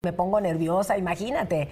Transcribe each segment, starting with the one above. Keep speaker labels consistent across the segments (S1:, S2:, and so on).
S1: Me pongo nerviosa, imagínate,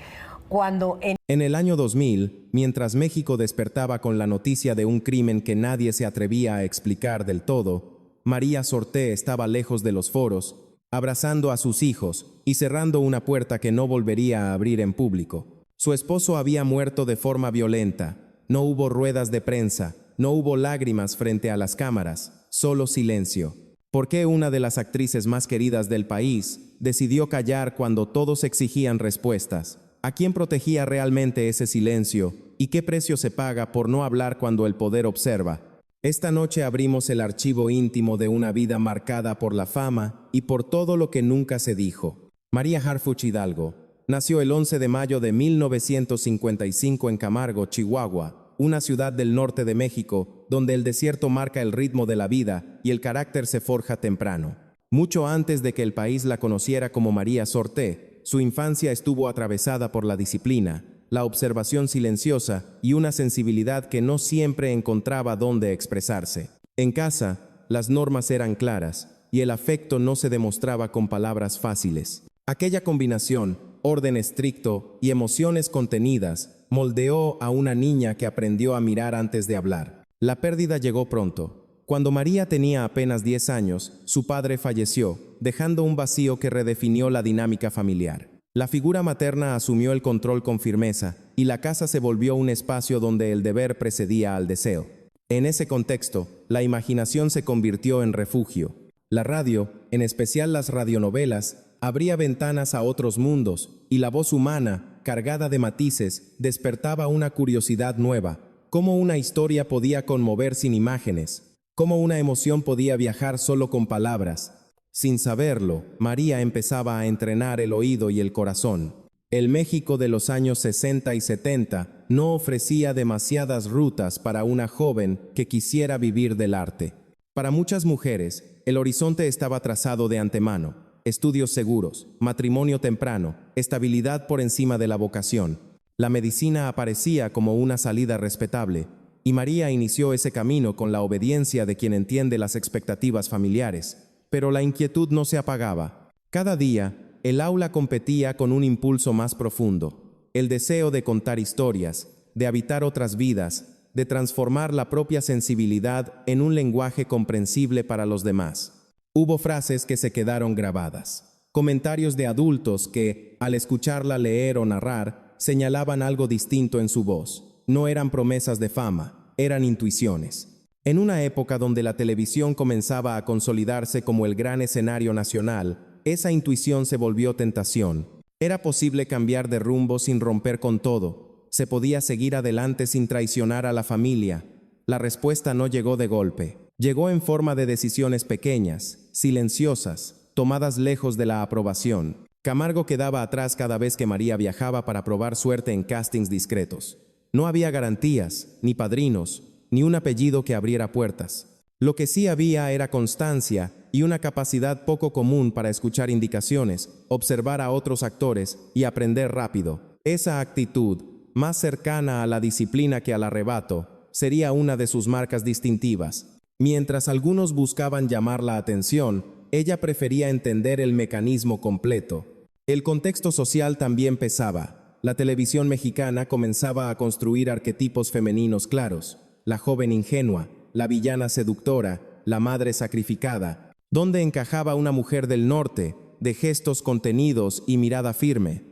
S1: cuando
S2: En el año 2000, mientras México despertaba con la noticia de un crimen que nadie se atrevía a explicar del todo, María Sorté estaba lejos de los foros, abrazando a sus hijos y cerrando una puerta que no volvería a abrir en público. Su esposo había muerto de forma violenta. No hubo ruedas de prensa, no hubo lágrimas frente a las cámaras, solo silencio. ¿Por qué una de las actrices más queridas del país decidió callar cuando todos exigían respuestas? ¿A quién protegía realmente ese silencio? ¿Y qué precio se paga por no hablar cuando el poder observa? Esta noche abrimos el archivo íntimo de una vida marcada por la fama y por todo lo que nunca se dijo. María Harfuch Hidalgo nació el 11 de mayo de 1955 en Camargo, Chihuahua, una ciudad del norte de México, donde el desierto marca el ritmo de la vida y el carácter se forja temprano. Mucho antes de que el país la conociera como María Sorté, su infancia estuvo atravesada por la disciplina, la observación silenciosa y una sensibilidad que no siempre encontraba dónde expresarse. En casa, las normas eran claras y el afecto no se demostraba con palabras fáciles. Aquella combinación, orden estricto y emociones contenidas, moldeó a una niña que aprendió a mirar antes de hablar. La pérdida llegó pronto. Cuando María tenía apenas 10 años, su padre falleció, dejando un vacío que redefinió la dinámica familiar. La figura materna asumió el control con firmeza, y la casa se volvió un espacio donde el deber precedía al deseo. En ese contexto, la imaginación se convirtió en refugio. La radio, en especial las radionovelas, abría ventanas a otros mundos, y la voz humana, cargada de matices, despertaba una curiosidad nueva. Cómo una historia podía conmover sin imágenes, cómo una emoción podía viajar solo con palabras. Sin saberlo, María empezaba a entrenar el oído y el corazón. El México de los años 60 y 70 no ofrecía demasiadas rutas para una joven que quisiera vivir del arte. Para muchas mujeres, el horizonte estaba trazado de antemano. Estudios seguros, matrimonio temprano, estabilidad por encima de la vocación. La medicina aparecía como una salida respetable, y María inició ese camino con la obediencia de quien entiende las expectativas familiares. Pero la inquietud no se apagaba. Cada día, el aula competía con un impulso más profundo, el deseo de contar historias, de habitar otras vidas, de transformar la propia sensibilidad en un lenguaje comprensible para los demás. Hubo frases que se quedaron grabadas, comentarios de adultos que, al escucharla leer o narrar, señalaban algo distinto en su voz. No eran promesas de fama, eran intuiciones. En una época donde la televisión comenzaba a consolidarse como el gran escenario nacional, esa intuición se volvió tentación. Era posible cambiar de rumbo sin romper con todo. Se podía seguir adelante sin traicionar a la familia. La respuesta no llegó de golpe. Llegó en forma de decisiones pequeñas, silenciosas, tomadas lejos de la aprobación. Camargo quedaba atrás cada vez que María viajaba para probar suerte en castings discretos. No había garantías, ni padrinos, ni un apellido que abriera puertas. Lo que sí había era constancia y una capacidad poco común para escuchar indicaciones, observar a otros actores y aprender rápido. Esa actitud, más cercana a la disciplina que al arrebato, sería una de sus marcas distintivas. Mientras algunos buscaban llamar la atención, ella prefería entender el mecanismo completo. El contexto social también pesaba. La televisión mexicana comenzaba a construir arquetipos femeninos claros. La joven ingenua, la villana seductora, la madre sacrificada. ¿Dónde encajaba una mujer del norte, de gestos contenidos y mirada firme?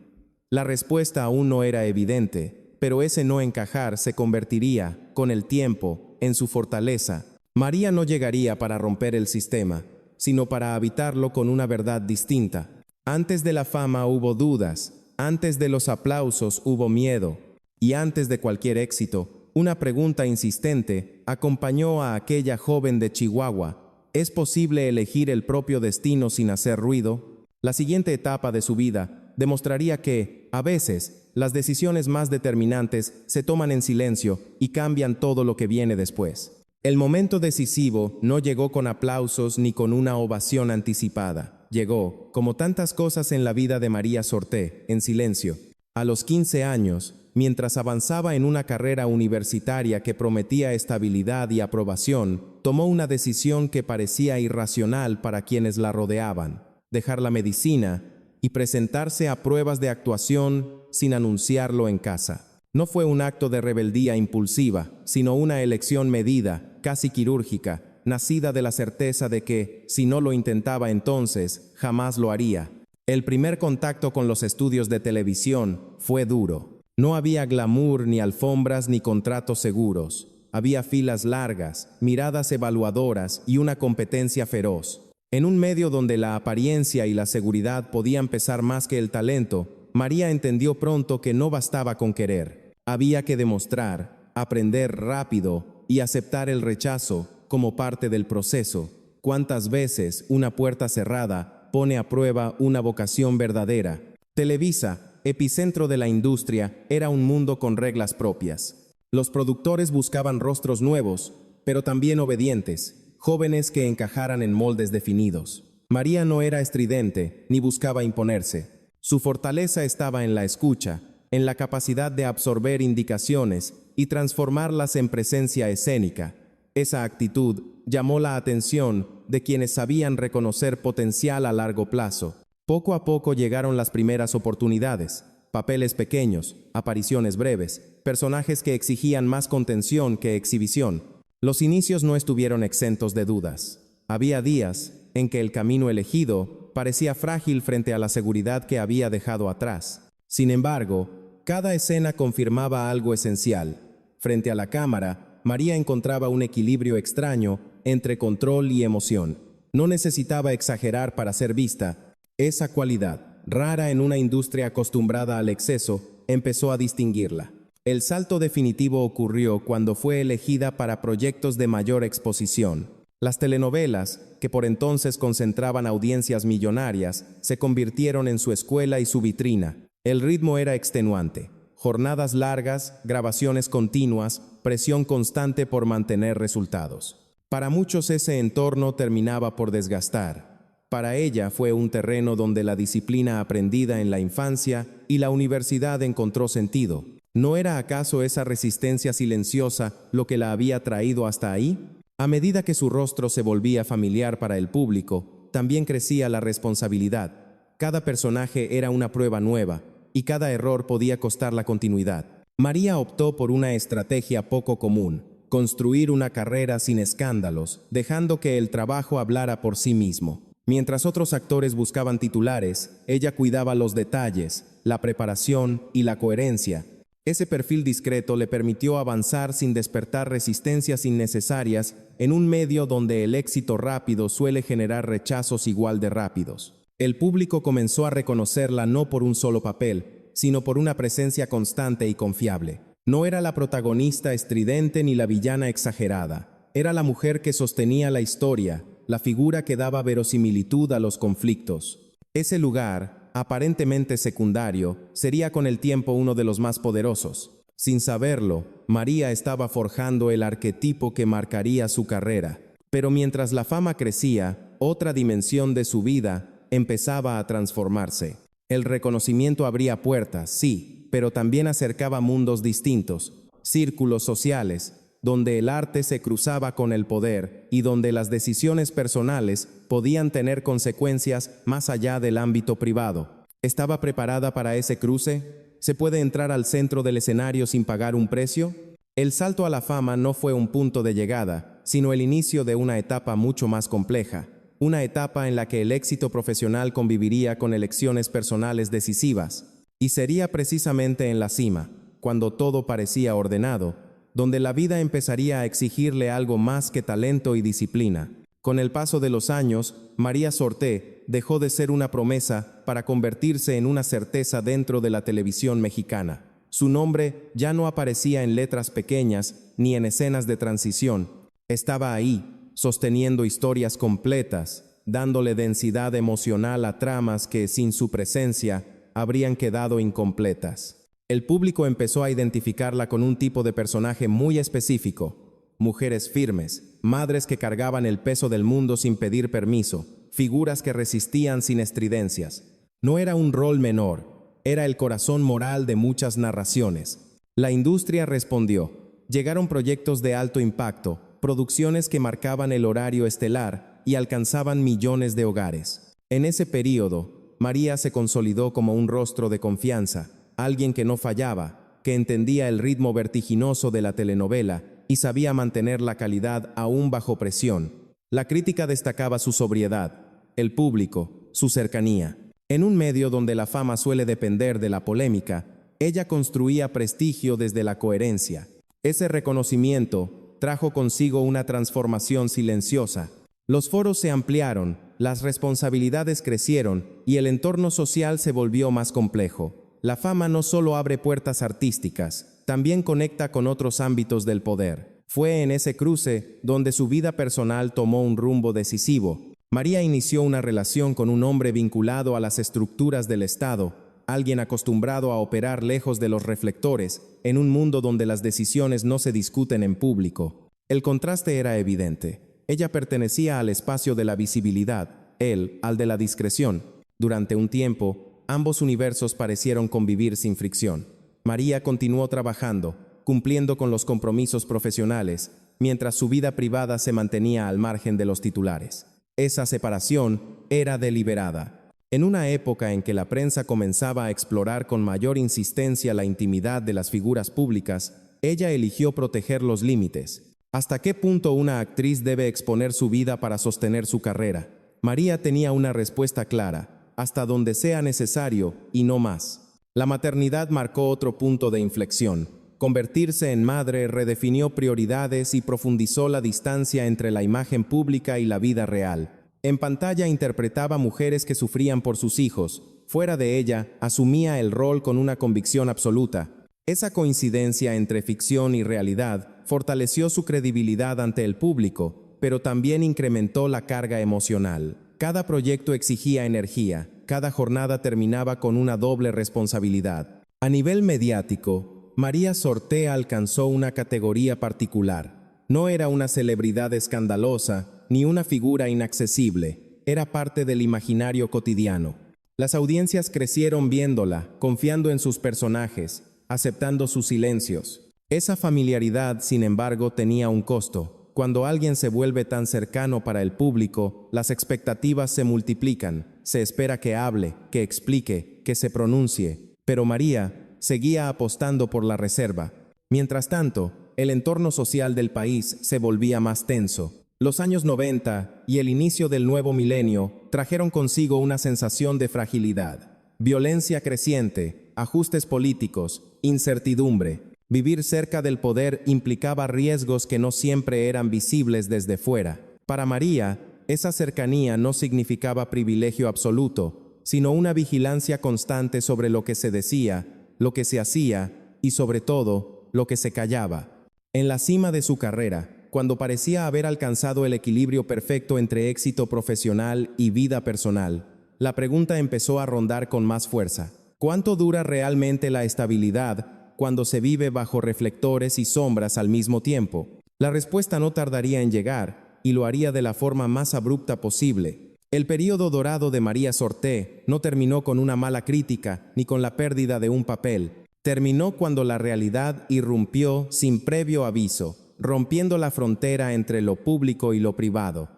S2: La respuesta aún no era evidente, pero ese no encajar se convertiría, con el tiempo, en su fortaleza. María no llegaría para romper el sistema, sino para habitarlo con una verdad distinta. Antes de la fama hubo dudas, antes de los aplausos hubo miedo, y antes de cualquier éxito, una pregunta insistente acompañó a aquella joven de Chihuahua. ¿Es posible elegir el propio destino sin hacer ruido? La siguiente etapa de su vida demostraría que, a veces, las decisiones más determinantes se toman en silencio y cambian todo lo que viene después. El momento decisivo no llegó con aplausos ni con una ovación anticipada. Llegó, como tantas cosas en la vida de María Sorté, en silencio. A los 15 años, mientras avanzaba en una carrera universitaria que prometía estabilidad y aprobación, tomó una decisión que parecía irracional para quienes la rodeaban: dejar la medicina y presentarse a pruebas de actuación sin anunciarlo en casa. No fue un acto de rebeldía impulsiva, sino una elección medida, casi quirúrgica, nacida de la certeza de que, si no lo intentaba entonces, jamás lo haría. El primer contacto con los estudios de televisión fue duro. No había glamour, ni alfombras, ni contratos seguros. Había filas largas, miradas evaluadoras y una competencia feroz. En un medio donde la apariencia y la seguridad podían pesar más que el talento, María entendió pronto que no bastaba con querer. Había que demostrar, aprender rápido y aceptar el rechazo como parte del proceso. ¿Cuántas veces una puerta cerrada pone a prueba una vocación verdadera? Televisa, epicentro de la industria, era un mundo con reglas propias. Los productores buscaban rostros nuevos, pero también obedientes, jóvenes que encajaran en moldes definidos. María no era estridente, ni buscaba imponerse. Su fortaleza estaba en la escucha, en la capacidad de absorber indicaciones y transformarlas en presencia escénica. Esa actitud llamó la atención de quienes sabían reconocer potencial a largo plazo. Poco a poco llegaron las primeras oportunidades. Papeles pequeños, apariciones breves, personajes que exigían más contención que exhibición. Los inicios no estuvieron exentos de dudas. Había días en que el camino elegido parecía frágil frente a la seguridad que había dejado atrás. Sin embargo, cada escena confirmaba algo esencial. Frente a la cámara, María encontraba un equilibrio extraño entre control y emoción. No necesitaba exagerar para ser vista. Esa cualidad, rara en una industria acostumbrada al exceso, empezó a distinguirla. El salto definitivo ocurrió cuando fue elegida para proyectos de mayor exposición. Las telenovelas, que por entonces concentraban audiencias millonarias, se convirtieron en su escuela y su vitrina. El ritmo era extenuante. Jornadas largas, grabaciones continuas, presión constante por mantener resultados. Para muchos ese entorno terminaba por desgastar. Para ella fue un terreno donde la disciplina aprendida en la infancia y la universidad encontró sentido. ¿No era acaso esa resistencia silenciosa lo que la había traído hasta ahí? A medida que su rostro se volvía familiar para el público, también crecía la responsabilidad. Cada personaje era una prueba nueva, y cada error podía costar la continuidad. María optó por una estrategia poco común: construir una carrera sin escándalos, dejando que el trabajo hablara por sí mismo. Mientras otros actores buscaban titulares, ella cuidaba los detalles, la preparación y la coherencia. Ese perfil discreto le permitió avanzar sin despertar resistencias innecesarias en un medio donde el éxito rápido suele generar rechazos igual de rápidos. El público comenzó a reconocerla no por un solo papel, sino por una presencia constante y confiable. No era la protagonista estridente ni la villana exagerada. Era la mujer que sostenía la historia, la figura que daba verosimilitud a los conflictos. Ese lugar, aparentemente secundario, sería con el tiempo uno de los más poderosos. Sin saberlo, María estaba forjando el arquetipo que marcaría su carrera. Pero mientras la fama crecía, otra dimensión de su vida empezaba a transformarse. El reconocimiento abría puertas, sí, pero también acercaba mundos distintos, círculos sociales, donde el arte se cruzaba con el poder y donde las decisiones personales podían tener consecuencias más allá del ámbito privado. ¿Estaba preparada para ese cruce? ¿Se puede entrar al centro del escenario sin pagar un precio? El salto a la fama no fue un punto de llegada, sino el inicio de una etapa mucho más compleja. Una etapa en la que el éxito profesional conviviría con elecciones personales decisivas. Y sería precisamente en la cima, cuando todo parecía ordenado, donde la vida empezaría a exigirle algo más que talento y disciplina. Con el paso de los años, María Sorté dejó de ser una promesa para convertirse en una certeza dentro de la televisión mexicana. Su nombre ya no aparecía en letras pequeñas ni en escenas de transición. Estaba ahí, sosteniendo historias completas, dándole densidad emocional a tramas que, sin su presencia, habrían quedado incompletas. El público empezó a identificarla con un tipo de personaje muy específico: mujeres firmes, madres que cargaban el peso del mundo sin pedir permiso, figuras que resistían sin estridencias. No era un rol menor, era el corazón moral de muchas narraciones. La industria respondió. Llegaron proyectos de alto impacto, producciones que marcaban el horario estelar y alcanzaban millones de hogares. En ese período, María se consolidó como un rostro de confianza, alguien que no fallaba, que entendía el ritmo vertiginoso de la telenovela y sabía mantener la calidad aún bajo presión. La crítica destacaba su sobriedad, el público, su cercanía. En un medio donde la fama suele depender de la polémica, ella construía prestigio desde la coherencia. Ese reconocimiento trajo consigo una transformación silenciosa. Los foros se ampliaron, las responsabilidades crecieron y el entorno social se volvió más complejo. La fama no solo abre puertas artísticas, también conecta con otros ámbitos del poder. Fue en ese cruce donde su vida personal tomó un rumbo decisivo. María inició una relación con un hombre vinculado a las estructuras del Estado, alguien acostumbrado a operar lejos de los reflectores, en un mundo donde las decisiones no se discuten en público. El contraste era evidente. Ella pertenecía al espacio de la visibilidad, él al de la discreción. Durante un tiempo, ambos universos parecieron convivir sin fricción. María continuó trabajando, cumpliendo con los compromisos profesionales, mientras su vida privada se mantenía al margen de los titulares. Esa separación era deliberada. En una época en que la prensa comenzaba a explorar con mayor insistencia la intimidad de las figuras públicas, ella eligió proteger los límites. ¿Hasta qué punto una actriz debe exponer su vida para sostener su carrera? María tenía una respuesta clara: hasta donde sea necesario y no más. La maternidad marcó otro punto de inflexión. Convertirse en madre redefinió prioridades y profundizó la distancia entre la imagen pública y la vida real. En pantalla interpretaba mujeres que sufrían por sus hijos. Fuera de ella, asumía el rol con una convicción absoluta. Esa coincidencia entre ficción y realidad fortaleció su credibilidad ante el público, pero también incrementó la carga emocional. Cada proyecto exigía energía, cada jornada terminaba con una doble responsabilidad. A nivel mediático, María Sorté alcanzó una categoría particular. No era una celebridad escandalosa, ni una figura inaccesible, era parte del imaginario cotidiano. Las audiencias crecieron viéndola, confiando en sus personajes, aceptando sus silencios. Esa familiaridad, sin embargo, tenía un costo. Cuando alguien se vuelve tan cercano para el público, las expectativas se multiplican. Se espera que hable, que explique, que se pronuncie. Pero María seguía apostando por la reserva. Mientras tanto, el entorno social del país se volvía más tenso. Los años 90 y el inicio del nuevo milenio trajeron consigo una sensación de fragilidad. Violencia creciente, ajustes políticos, incertidumbre. Vivir cerca del poder implicaba riesgos que no siempre eran visibles desde fuera. Para María, esa cercanía no significaba privilegio absoluto, sino una vigilancia constante sobre lo que se decía, lo que se hacía y, sobre todo, lo que se callaba. En la cima de su carrera, cuando parecía haber alcanzado el equilibrio perfecto entre éxito profesional y vida personal, la pregunta empezó a rondar con más fuerza. ¿Cuánto dura realmente la estabilidad cuando se vive bajo reflectores y sombras al mismo tiempo? La respuesta no tardaría en llegar, y lo haría de la forma más abrupta posible. El período dorado de María Sorté no terminó con una mala crítica ni con la pérdida de un papel. Terminó cuando la realidad irrumpió sin previo aviso, rompiendo la frontera entre lo público y lo privado.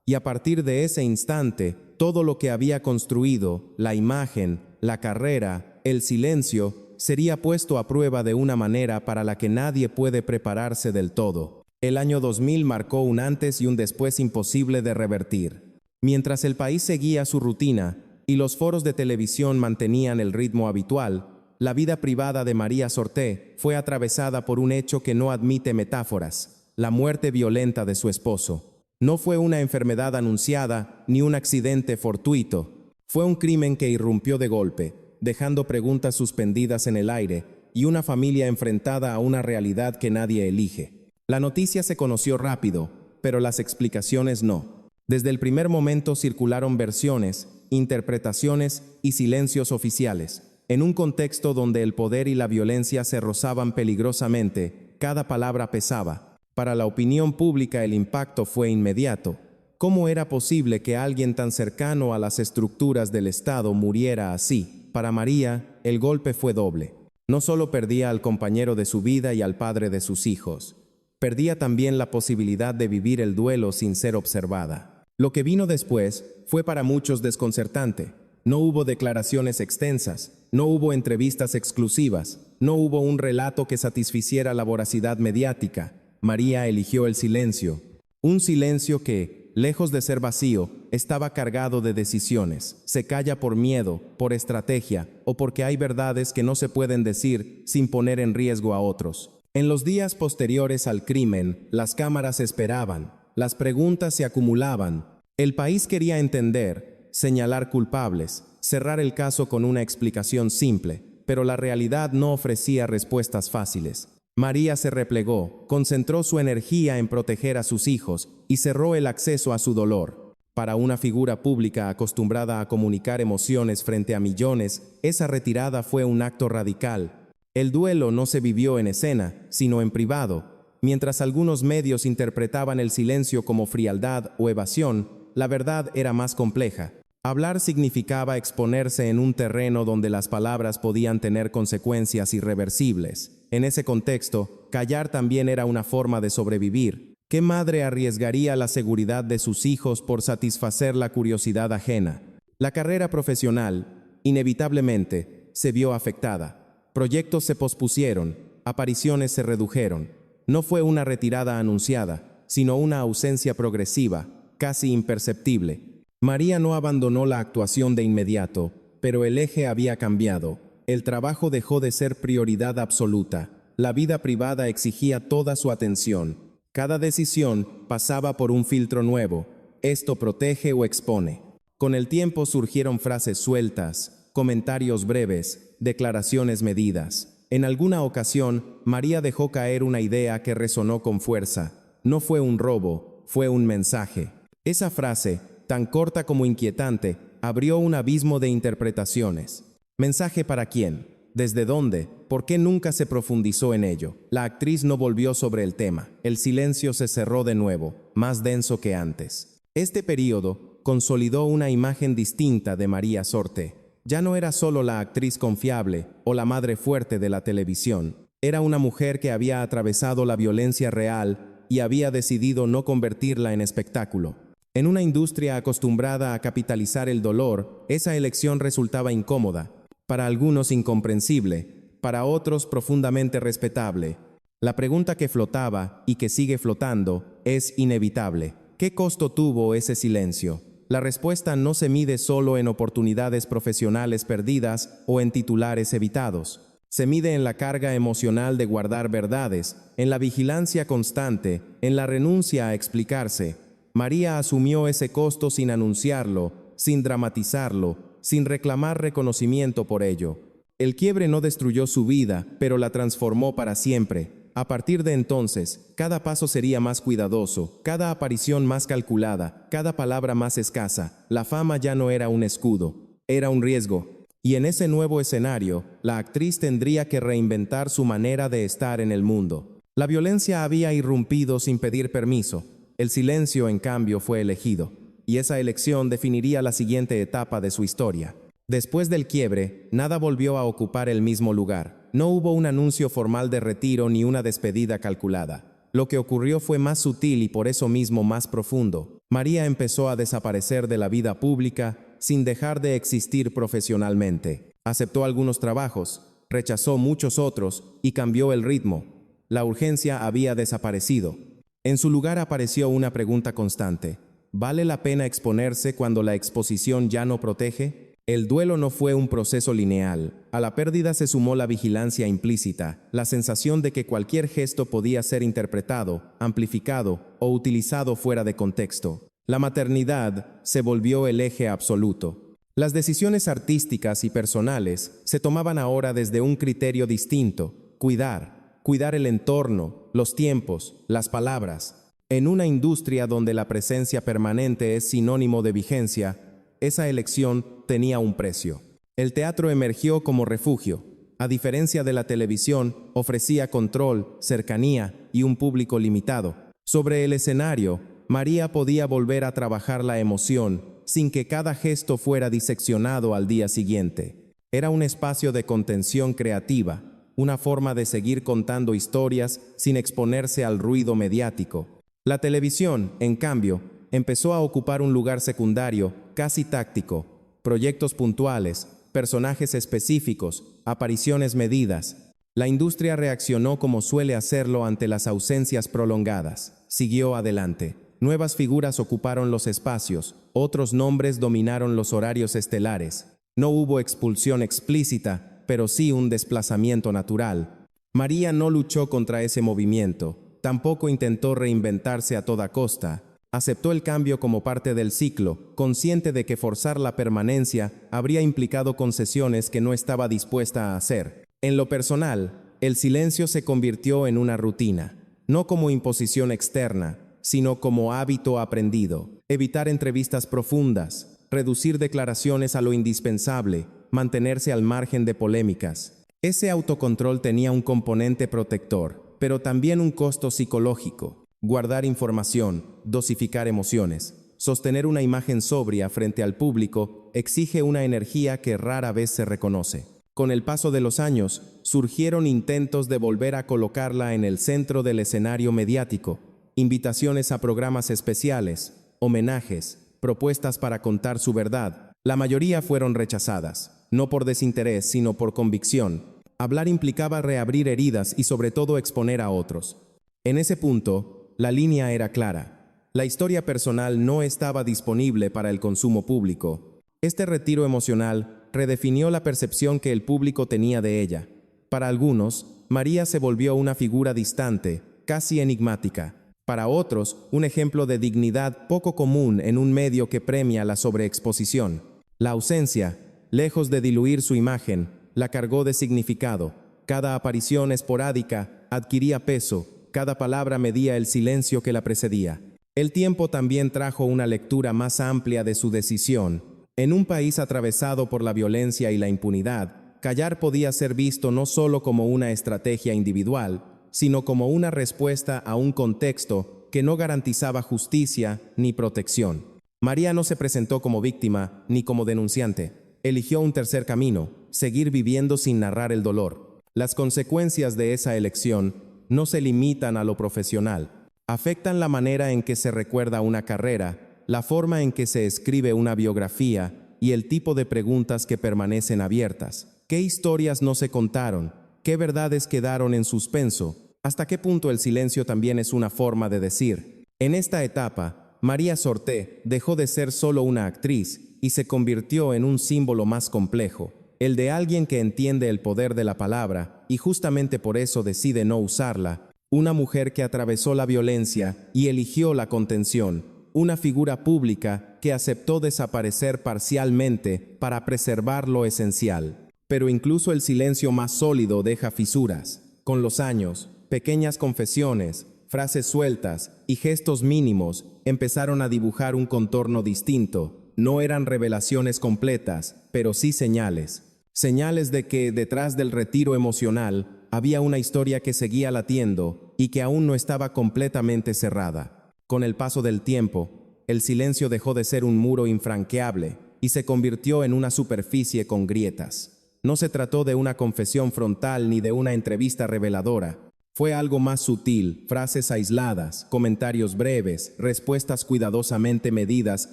S2: Y a partir de ese instante, todo lo que había construido, la imagen, la carrera, el silencio, sería puesto a prueba de una manera para la que nadie puede prepararse del todo. El año 2000 marcó un antes y un después imposible de revertir. Mientras el país seguía su rutina y los foros de televisión mantenían el ritmo habitual, la vida privada de María Sorté fue atravesada por un hecho que no admite metáforas: la muerte violenta de su esposo. No fue una enfermedad anunciada ni un accidente fortuito. Fue un crimen que irrumpió de golpe, dejando preguntas suspendidas en el aire y una familia enfrentada a una realidad que nadie elige. La noticia se conoció rápido, pero las explicaciones no. Desde el primer momento circularon versiones, interpretaciones y silencios oficiales. En un contexto donde el poder y la violencia se rozaban peligrosamente, cada palabra pesaba. Para la opinión pública el impacto fue inmediato. ¿Cómo era posible que alguien tan cercano a las estructuras del Estado muriera así? Para María, el golpe fue doble. No solo perdía al compañero de su vida y al padre de sus hijos, perdía también la posibilidad de vivir el duelo sin ser observada. Lo que vino después fue para muchos desconcertante. No hubo declaraciones extensas, no hubo entrevistas exclusivas, no hubo un relato que satisficiera la voracidad mediática. María eligió el silencio. Un silencio que, lejos de ser vacío, estaba cargado de decisiones. Se calla por miedo, por estrategia o porque hay verdades que no se pueden decir sin poner en riesgo a otros. En los días posteriores al crimen, las cámaras esperaban, las preguntas se acumulaban. El país quería entender, señalar culpables, cerrar el caso con una explicación simple, pero la realidad no ofrecía respuestas fáciles. María se replegó, concentró su energía en proteger a sus hijos y cerró el acceso a su dolor. Para una figura pública acostumbrada a comunicar emociones frente a millones, esa retirada fue un acto radical. El duelo no se vivió en escena, sino en privado. Mientras algunos medios interpretaban el silencio como frialdad o evasión, la verdad era más compleja. Hablar significaba exponerse en un terreno donde las palabras podían tener consecuencias irreversibles. En ese contexto, callar también era una forma de sobrevivir. ¿Qué madre arriesgaría la seguridad de sus hijos por satisfacer la curiosidad ajena? La carrera profesional, inevitablemente, se vio afectada. Proyectos se pospusieron, apariciones se redujeron. No fue una retirada anunciada, sino una ausencia progresiva, casi imperceptible. María no abandonó la actuación de inmediato, pero el eje había cambiado. El trabajo dejó de ser prioridad absoluta. La vida privada exigía toda su atención. Cada decisión pasaba por un filtro nuevo. Esto protege o expone. Con el tiempo surgieron frases sueltas, comentarios breves, declaraciones medidas. En alguna ocasión, María dejó caer una idea que resonó con fuerza. No fue un robo, fue un mensaje. Esa frase, tan corta como inquietante, abrió un abismo de interpretaciones. ¿Mensaje para quién? ¿Desde dónde? ¿Por qué nunca se profundizó en ello? La actriz no volvió sobre el tema. El silencio se cerró de nuevo, más denso que antes. Este período consolidó una imagen distinta de María Sorte. Ya no era solo la actriz confiable o la madre fuerte de la televisión. Era una mujer que había atravesado la violencia real y había decidido no convertirla en espectáculo. En una industria acostumbrada a capitalizar el dolor, esa elección resultaba incómoda, para algunos incomprensible, para otros profundamente respetable. La pregunta que flotaba y que sigue flotando es inevitable. ¿Qué costo tuvo ese silencio? La respuesta no se mide solo en oportunidades profesionales perdidas o en titulares evitados. Se mide en la carga emocional de guardar verdades, en la vigilancia constante, en la renuncia a explicarse. María asumió ese costo sin anunciarlo, sin dramatizarlo, sin reclamar reconocimiento por ello. El quiebre no destruyó su vida, pero la transformó para siempre. A partir de entonces, cada paso sería más cuidadoso, cada aparición más calculada, cada palabra más escasa. La fama ya no era un escudo, era un riesgo. Y en ese nuevo escenario, la actriz tendría que reinventar su manera de estar en el mundo. La violencia había irrumpido sin pedir permiso. El silencio, en cambio, fue elegido, y esa elección definiría la siguiente etapa de su historia. Después del quiebre, nada volvió a ocupar el mismo lugar. No hubo un anuncio formal de retiro ni una despedida calculada. Lo que ocurrió fue más sutil y por eso mismo más profundo. María empezó a desaparecer de la vida pública sin dejar de existir profesionalmente. Aceptó algunos trabajos, rechazó muchos otros y cambió el ritmo. La urgencia había desaparecido. En su lugar apareció una pregunta constante. ¿Vale la pena exponerse cuando la exposición ya no protege? El duelo no fue un proceso lineal. A la pérdida se sumó la vigilancia implícita, la sensación de que cualquier gesto podía ser interpretado, amplificado o utilizado fuera de contexto. La maternidad se volvió el eje absoluto. Las decisiones artísticas y personales se tomaban ahora desde un criterio distinto: cuidar el entorno, los tiempos, las palabras. En una industria donde la presencia permanente es sinónimo de vigencia, esa elección tenía un precio. El teatro emergió como refugio. A diferencia de la televisión, ofrecía control, cercanía y un público limitado. Sobre el escenario, María podía volver a trabajar la emoción sin que cada gesto fuera diseccionado al día siguiente. Era un espacio de contención creativa, una forma de seguir contando historias sin exponerse al ruido mediático. La televisión, en cambio, empezó a ocupar un lugar secundario, casi táctico. proyectos puntuales, personajes específicos, apariciones medidas. La industria reaccionó como suele hacerlo ante las ausencias prolongadas. Siguió adelante. Nuevas figuras ocuparon los espacios, otros nombres dominaron los horarios estelares. No hubo expulsión explícita, pero sí un desplazamiento natural. María no luchó contra ese movimiento, tampoco intentó reinventarse a toda costa. Aceptó el cambio como parte del ciclo, consciente de que forzar la permanencia habría implicado concesiones que no estaba dispuesta a hacer. En lo personal, el silencio se convirtió en una rutina, no como imposición externa, sino como hábito aprendido. Evitar entrevistas profundas, reducir declaraciones a lo indispensable, mantenerse al margen de polémicas. Ese autocontrol tenía un componente protector, pero también un costo psicológico. Guardar información, dosificar emociones, sostener una imagen sobria frente al público exige una energía que rara vez se reconoce. Con el paso de los años, surgieron intentos de volver a colocarla en el centro del escenario mediático, invitaciones a programas especiales, homenajes, propuestas para contar su verdad. La mayoría fueron rechazadas, no por desinterés, sino por convicción. Hablar implicaba reabrir heridas y sobre todo exponer a otros. En ese punto, la línea era clara. La historia personal no estaba disponible para el consumo público. Este retiro emocional redefinió la percepción que el público tenía de ella. Para algunos, María se volvió una figura distante, casi enigmática. Para otros, un ejemplo de dignidad poco común en un medio que premia la sobreexposición. La ausencia, lejos de diluir su imagen, la cargó de significado. Cada aparición esporádica adquiría peso, cada palabra medía el silencio que la precedía. El tiempo también trajo una lectura más amplia de su decisión. En un país atravesado por la violencia y la impunidad, callar podía ser visto no solo como una estrategia individual, sino como una respuesta a un contexto que no garantizaba justicia ni protección. María no se presentó como víctima ni como denunciante. Eligió un tercer camino, seguir viviendo sin narrar el dolor. Las consecuencias de esa elección no se limitan a lo profesional. Afectan la manera en que se recuerda una carrera, la forma en que se escribe una biografía y el tipo de preguntas que permanecen abiertas. ¿Qué historias no se contaron? ¿Qué verdades quedaron en suspenso? ¿Hasta qué punto el silencio también es una forma de decir? En esta etapa, María Sorté dejó de ser solo una actriz y se convirtió en un símbolo más complejo, el de alguien que entiende el poder de la palabra y justamente por eso decide no usarla, una mujer que atravesó la violencia y eligió la contención, una figura pública que aceptó desaparecer parcialmente para preservar lo esencial. Pero incluso el silencio más sólido deja fisuras. Con los años, pequeñas confesiones, frases sueltas y gestos mínimos empezaron a dibujar un contorno distinto. No eran revelaciones completas, pero sí señales. Señales de que, detrás del retiro emocional, había una historia que seguía latiendo y que aún no estaba completamente cerrada. Con el paso del tiempo, el silencio dejó de ser un muro infranqueable y se convirtió en una superficie con grietas. No se trató de una confesión frontal ni de una entrevista reveladora. Fue algo más sutil, frases aisladas, comentarios breves, respuestas cuidadosamente medidas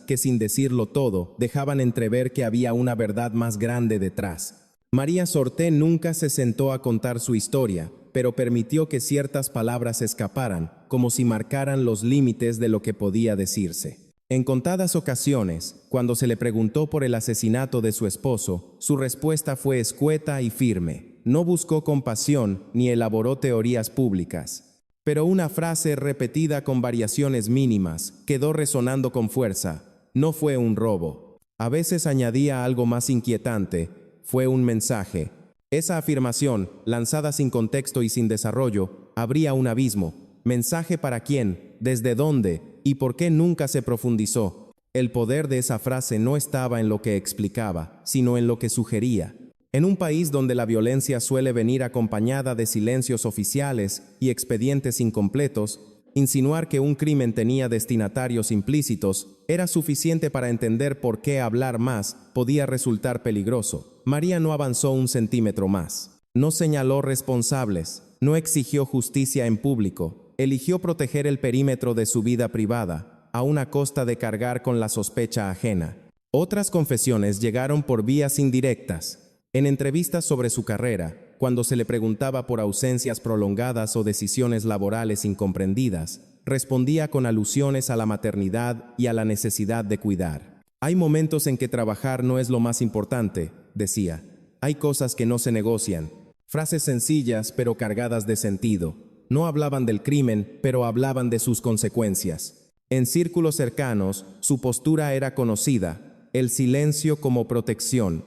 S2: que sin decirlo todo dejaban entrever que había una verdad más grande detrás. María Sorté nunca se sentó a contar su historia, pero permitió que ciertas palabras escaparan, como si marcaran los límites de lo que podía decirse. En contadas ocasiones, cuando se le preguntó por el asesinato de su esposo, su respuesta fue escueta y firme. No buscó compasión ni elaboró teorías públicas. Pero una frase repetida con variaciones mínimas quedó resonando con fuerza. No fue un robo. A veces añadía algo más inquietante. Fue un mensaje. Esa afirmación, lanzada sin contexto y sin desarrollo, abría un abismo. ¿Mensaje para quién? ¿Desde dónde? ¿Y por qué nunca se profundizó? El poder de esa frase no estaba en lo que explicaba, sino en lo que sugería. En un país donde la violencia suele venir acompañada de silencios oficiales y expedientes incompletos, insinuar que un crimen tenía destinatarios implícitos era suficiente para entender por qué hablar más podía resultar peligroso. María no avanzó un centímetro más. No señaló responsables, no exigió justicia en público. Eligió proteger el perímetro de su vida privada, a una costa de cargar con la sospecha ajena. Otras confesiones llegaron por vías indirectas. En entrevistas sobre su carrera, cuando se le preguntaba por ausencias prolongadas o decisiones laborales incomprendidas, respondía con alusiones a la maternidad y a la necesidad de cuidar. Hay momentos en que trabajar no es lo más importante, decía. Hay cosas que no se negocian. Frases sencillas pero cargadas de sentido. No hablaban del crimen, pero hablaban de sus consecuencias. En círculos cercanos, su postura era conocida: el silencio como protección.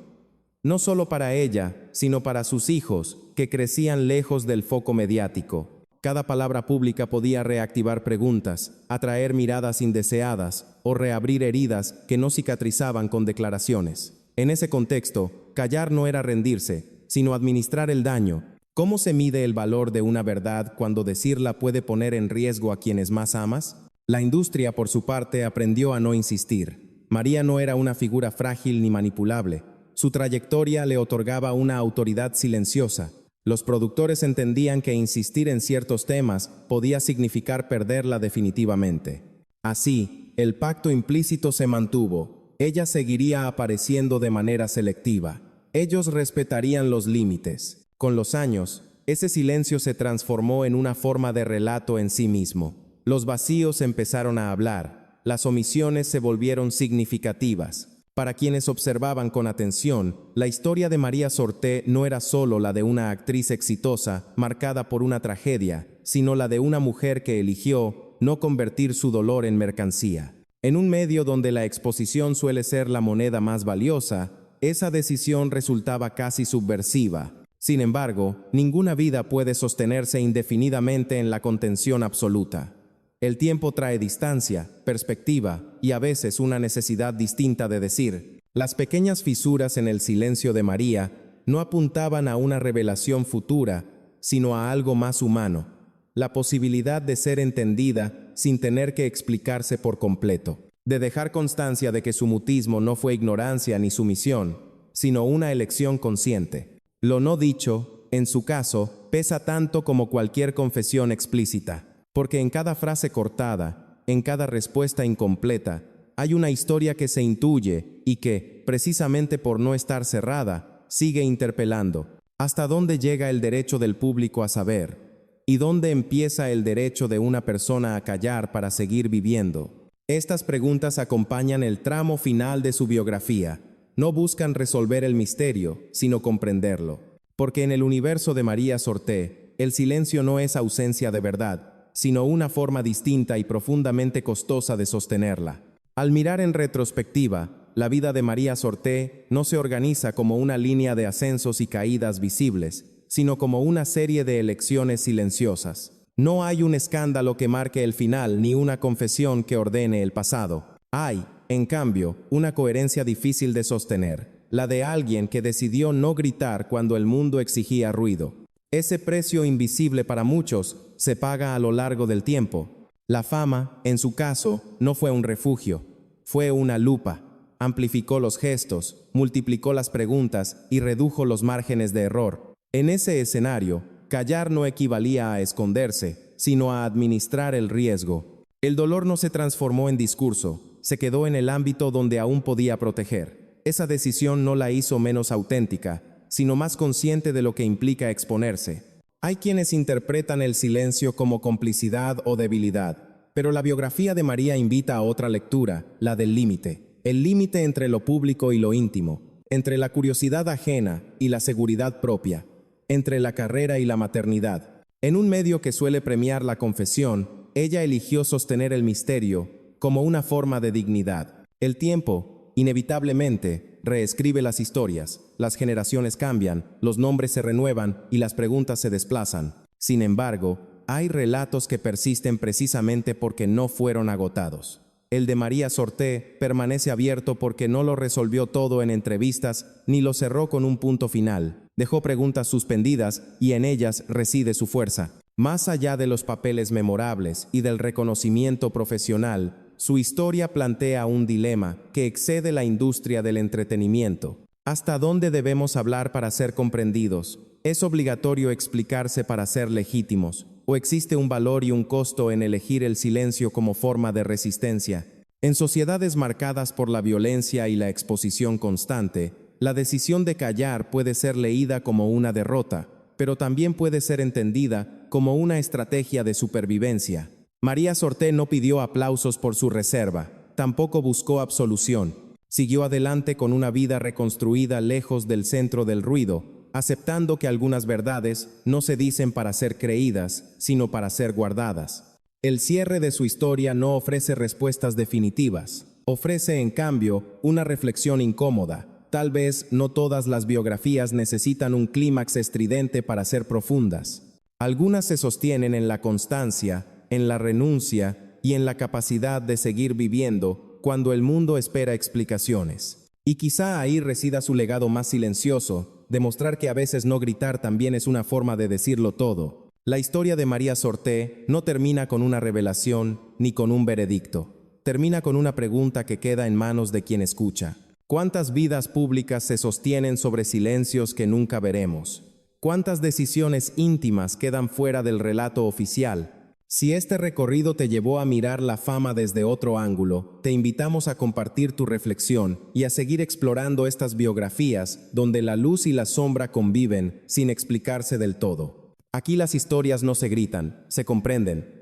S2: No solo para ella, sino para sus hijos, que crecían lejos del foco mediático. Cada palabra pública podía reactivar preguntas, atraer miradas indeseadas o reabrir heridas que no cicatrizaban con declaraciones. En ese contexto, callar no era rendirse, sino administrar el daño. ¿Cómo se mide el valor de una verdad cuando decirla puede poner en riesgo a quienes más amas? La industria, por su parte, aprendió a no insistir. María no era una figura frágil ni manipulable. Su trayectoria le otorgaba una autoridad silenciosa. Los productores entendían que insistir en ciertos temas podía significar perderla definitivamente. Así, el pacto implícito se mantuvo. Ella seguiría apareciendo de manera selectiva. Ellos respetarían los límites. Con los años, ese silencio se transformó en una forma de relato en sí mismo. Los vacíos empezaron a hablar. Las omisiones se volvieron significativas. Para quienes observaban con atención, la historia de María Sorté no era solo la de una actriz exitosa marcada por una tragedia, sino la de una mujer que eligió no convertir su dolor en mercancía. En un medio donde la exposición suele ser la moneda más valiosa, esa decisión resultaba casi subversiva. Sin embargo, ninguna vida puede sostenerse indefinidamente en la contención absoluta. El tiempo trae distancia, perspectiva y a veces una necesidad distinta de decir. Las pequeñas fisuras en el silencio de María no apuntaban a una revelación futura, sino a algo más humano: la posibilidad de ser entendida sin tener que explicarse por completo, de dejar constancia de que su mutismo no fue ignorancia ni sumisión, sino una elección consciente. Lo no dicho, en su caso, pesa tanto como cualquier confesión explícita. Porque en cada frase cortada, en cada respuesta incompleta, hay una historia que se intuye y que, precisamente por no estar cerrada, sigue interpelando. ¿Hasta dónde llega el derecho del público a saber? ¿Y dónde empieza el derecho de una persona a callar para seguir viviendo? Estas preguntas acompañan el tramo final de su biografía. No buscan resolver el misterio, sino comprenderlo. Porque en el universo de María Sorté, el silencio no es ausencia de verdad, sino una forma distinta y profundamente costosa de sostenerla. Al mirar en retrospectiva, la vida de María Sorté no se organiza como una línea de ascensos y caídas visibles, sino como una serie de elecciones silenciosas. No hay un escándalo que marque el final ni una confesión que ordene el pasado. Hay, en cambio, una coherencia difícil de sostener, la de alguien que decidió no gritar cuando el mundo exigía ruido. Ese precio invisible para muchos se paga a lo largo del tiempo. La fama, en su caso, no fue un refugio, fue una lupa. Amplificó los gestos, multiplicó las preguntas y redujo los márgenes de error. En ese escenario, callar no equivalía a esconderse, sino a administrar el riesgo. El dolor no se transformó en discurso, se quedó en el ámbito donde aún podía proteger. Esa decisión no la hizo menos auténtica, sino más consciente de lo que implica exponerse. Hay quienes interpretan el silencio como complicidad o debilidad, pero la biografía de María invita a otra lectura, la del límite. El límite entre lo público y lo íntimo, entre la curiosidad ajena y la seguridad propia, entre la carrera y la maternidad. En un medio que suele premiar la confesión, ella eligió sostener el misterio como una forma de dignidad. El tiempo, inevitablemente, reescribe las historias, las generaciones cambian, los nombres se renuevan y las preguntas se desplazan. Sin embargo, hay relatos que persisten precisamente porque no fueron agotados. El de María Sorté permanece abierto porque no lo resolvió todo en entrevistas ni lo cerró con un punto final. Dejó preguntas suspendidas y en ellas reside su fuerza. Más allá de los papeles memorables y del reconocimiento profesional, su historia plantea un dilema que excede la industria del entretenimiento. ¿Hasta dónde debemos hablar para ser comprendidos? ¿Es obligatorio explicarse para ser legítimos? ¿O existe un valor y un costo en elegir el silencio como forma de resistencia? En sociedades marcadas por la violencia y la exposición constante, la decisión de callar puede ser leída como una derrota, pero también puede ser entendida como una estrategia de supervivencia. María Sorté no pidió aplausos por su reserva, tampoco buscó absolución. Siguió adelante con una vida reconstruida lejos del centro del ruido, aceptando que algunas verdades no se dicen para ser creídas, sino para ser guardadas. El cierre de su historia no ofrece respuestas definitivas, ofrece en cambio una reflexión incómoda. Tal vez no todas las biografías necesitan un clímax estridente para ser profundas. Algunas se sostienen en la constancia, en la renuncia y en la capacidad de seguir viviendo cuando el mundo espera explicaciones. Y quizá ahí resida su legado más silencioso, demostrar que a veces no gritar también es una forma de decirlo todo. La historia de María Sorté no termina con una revelación ni con un veredicto. Termina con una pregunta que queda en manos de quien escucha. ¿Cuántas vidas públicas se sostienen sobre silencios que nunca veremos? ¿Cuántas decisiones íntimas quedan fuera del relato oficial? Si este recorrido te llevó a mirar la fama desde otro ángulo, te invitamos a compartir tu reflexión y a seguir explorando estas biografías donde la luz y la sombra conviven sin explicarse del todo. Aquí las historias no se gritan, se comprenden.